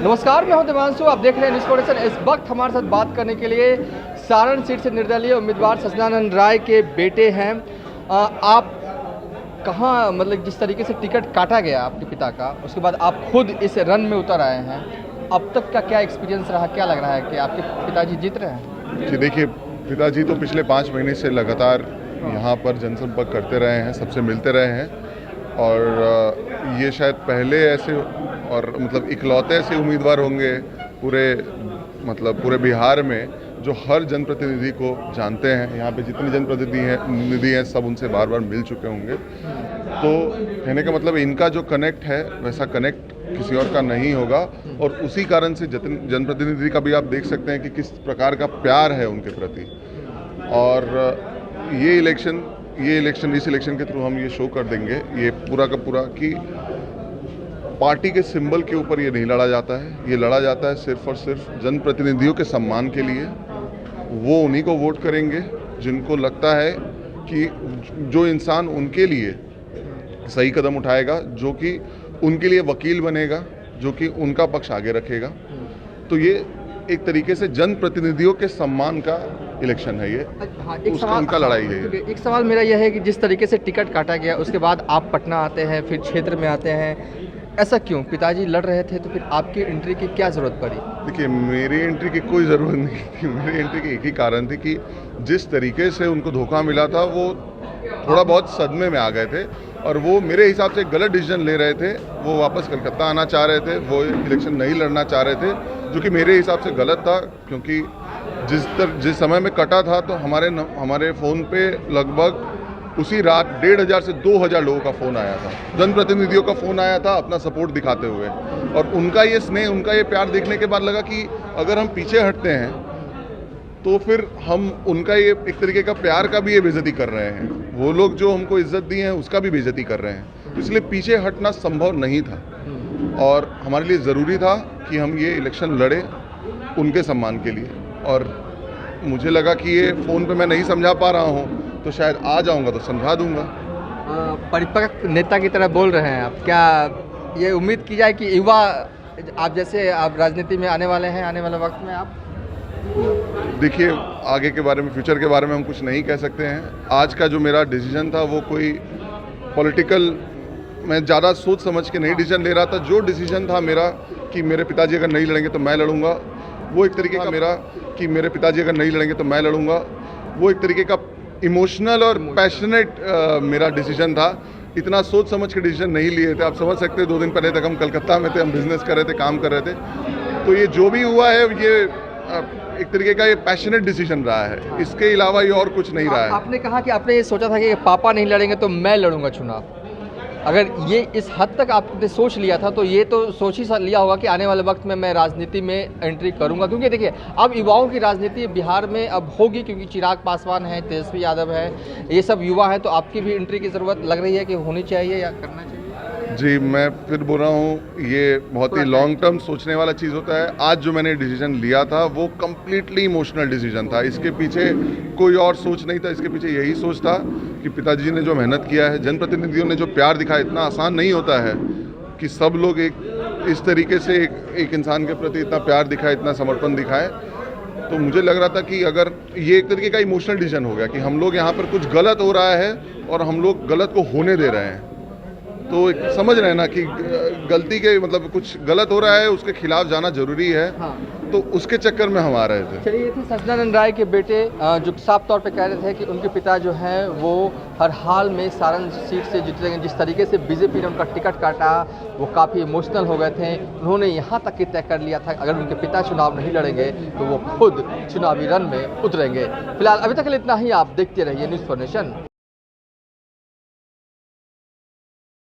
नमस्कार, मैं हूं देवांशु। आप देख रहे हैं न्यूज़ कोऑर्डिनेशन। इस वक्त हमारे साथ बात करने के लिए सारण सीट से निर्दलीय उम्मीदवार सच्चिदानंद राय के बेटे हैं। आप कहाँ, मतलब जिस तरीके से टिकट काटा गया आपके पिता का, उसके बाद आप खुद इस रन में उतर आए हैं, अब तक का क्या एक्सपीरियंस रहा? क्या लग रहा है कि आपके पिताजी जीत रहे हैं? जी देखिए, पिताजी तो पिछले 5 महीने से लगातार यहाँ पर जनसंपर्क करते रहे हैं, सबसे मिलते रहे हैं और ये शायद पहले ऐसे और मतलब इकलौते ऐसे उम्मीदवार होंगे पूरे बिहार में जो हर जनप्रतिनिधि को जानते हैं। यहाँ पे जितने जनप्रतिनिधि हैं सब उनसे बार बार मिल चुके होंगे। तो कहने का मतलब इनका जो कनेक्ट है वैसा कनेक्ट किसी और का नहीं होगा और उसी कारण से जनप्रतिनिधि का भी आप देख सकते हैं कि किस प्रकार का प्यार है उनके प्रति। और इस इलेक्शन के थ्रू हम ये शो कर देंगे, ये पूरा का पूरा, कि पार्टी के सिंबल के ऊपर ये नहीं लड़ा जाता है। ये लड़ा जाता है सिर्फ और सिर्फ जनप्रतिनिधियों के सम्मान के लिए। वो उन्हीं को वोट करेंगे जिनको लगता है कि जो इंसान उनके लिए सही कदम उठाएगा, जो कि उनके लिए वकील बनेगा, जो कि उनका पक्ष आगे रखेगा। तो ये एक तरीके से जनप्रतिनिधियों के सम्मान का इलेक्शन है ये। हाँ, उनका लड़ाई है ये। एक सवाल मेरा यह है कि जिस तरीके से टिकट काटा गया, उसके बाद आप पटना आते हैं, फिर क्षेत्र में आते हैं, ऐसा क्यों? पिताजी लड़ रहे थे तो फिर आपकी एंट्री की क्या ज़रूरत पड़ी? देखिए, मेरी एंट्री की कोई ज़रूरत नहीं थी। मेरी एंट्री की एक ही कारण थी कि जिस तरीके से उनको धोखा मिला था, वो थोड़ा बहुत सदमे में आ गए थे और वो मेरे हिसाब से गलत डिसीजन ले रहे थे। वो वापस कलकत्ता आना चाह रहे थे, वो इलेक्शन नहीं लड़ना चाह रहे थे, जो कि मेरे हिसाब से गलत था। क्योंकि जिस समय में कटा था तो हमारे फ़ोन पे लगभग उसी रात 1500 से 2000 लोगों का फ़ोन आया था, जनप्रतिनिधियों का फ़ोन आया था अपना सपोर्ट दिखाते हुए। और उनका ये स्नेह, उनका ये प्यार देखने के बाद लगा कि अगर हम पीछे हटते हैं तो फिर हम उनका ये एक तरीके का प्यार का भी ये बेइज्जती कर रहे हैं। वो लोग जो हमको इज्जत दी है उसका भी बेइज्जती कर रहे हैं। तो इसलिए पीछे हटना संभव नहीं था और हमारे लिए ज़रूरी था कि हम ये इलेक्शन लड़े उनके सम्मान के लिए। और मुझे लगा कि ये फ़ोन पे मैं नहीं समझा पा रहा हूँ तो शायद आ जाऊँगा तो समझा दूँगा। परिपक्व नेता की तरह बोल रहे हैं आप, क्या ये उम्मीद की जाए कि युवा आप जैसे आप राजनीति में आने वाले हैं, आने वाले वक्त में आप? देखिए, आगे के बारे में, फ्यूचर के बारे में हम कुछ नहीं कह सकते हैं। आज का जो मेरा डिसीजन था वो कोई पॉलिटिकल, मैं ज़्यादा सोच समझ के नहीं डिसीजन ले रहा था। जो डिसीजन था मेरा कि मेरे पिताजी अगर नहीं लड़ेंगे तो मैं लड़ूंगा, वो एक तरीके का वो एक तरीके का इमोशनल और पैशनेट मेरा डिसीजन था। इतना सोच समझ के डिसीजन नहीं लिए थे। आप समझ सकते हैं, 2 दिन पहले तक हम कलकत्ता में थे, हम बिजनेस कर रहे थे, काम कर रहे थे। तो ये जो भी हुआ है ये एक तरीके का ये पैशनेट डिसीजन रहा है। इसके अलावा ये और कुछ नहीं रहा है। आपने कहा कि आपने ये सोचा था कि पापा नहीं लड़ेंगे तो मैं लड़ूंगा चुनाव। अगर ये इस हद तक आपने सोच लिया था तो ये तो सोच ही लिया होगा कि आने वाले वक्त में मैं राजनीति में एंट्री करूंगा। क्योंकि देखिए, अब युवाओं की राजनीति बिहार में अब होगी, क्योंकि चिराग पासवान है, तेजस्वी यादव है, ये सब युवा हैं। तो आपकी भी एंट्री की ज़रूरत लग रही है कि होनी चाहिए या करना चाहिए? जी, मैं फिर बोल रहा हूँ, ये बहुत ही लॉन्ग टर्म सोचने वाला चीज़ होता है। आज जो मैंने डिसीजन लिया था वो कम्प्लीटली इमोशनल डिसीजन था। इसके पीछे कोई और सोच नहीं था। इसके पीछे यही सोच था कि पिताजी ने जो मेहनत किया है, जनप्रतिनिधियों ने जो प्यार दिखाया, इतना आसान नहीं होता है कि सब लोग इस तरीके से एक इंसान के प्रति इतना प्यार दिखाए, इतना समर्पण दिखाए। तो मुझे लग रहा था कि अगर ये एक तरीके का इमोशनल डिसीजन हो गया कि हम लोग यहाँ पर कुछ गलत हो रहा है और हम लोग गलत को होने दे रहे हैं। तो समझ रहे हैं ना कि गलती के मतलब कुछ गलत हो रहा है, उसके खिलाफ जाना जरूरी है। हाँ। तो उसके चक्कर में हम आ रहे थे। चलिए, ये थे सच्चिदानंद राय के बेटे, जो साफ तौर पे कह रहे थे कि उनके पिता जो हैं वो हर हाल में सारण सीट से जीतेंगे। जिस तरीके से बीजेपी ने उनका टिकट काटा, वो काफ़ी इमोशनल हो गए थे। उन्होंने यहाँ तक कि तय कर लिया था अगर उनके पिता चुनाव नहीं लड़ेंगे तो वो खुद चुनावी रन में उतरेंगे। फिलहाल अभी तक इतना ही। आप देखते रहिए न्यूज़ कोऑर्डिनेशन।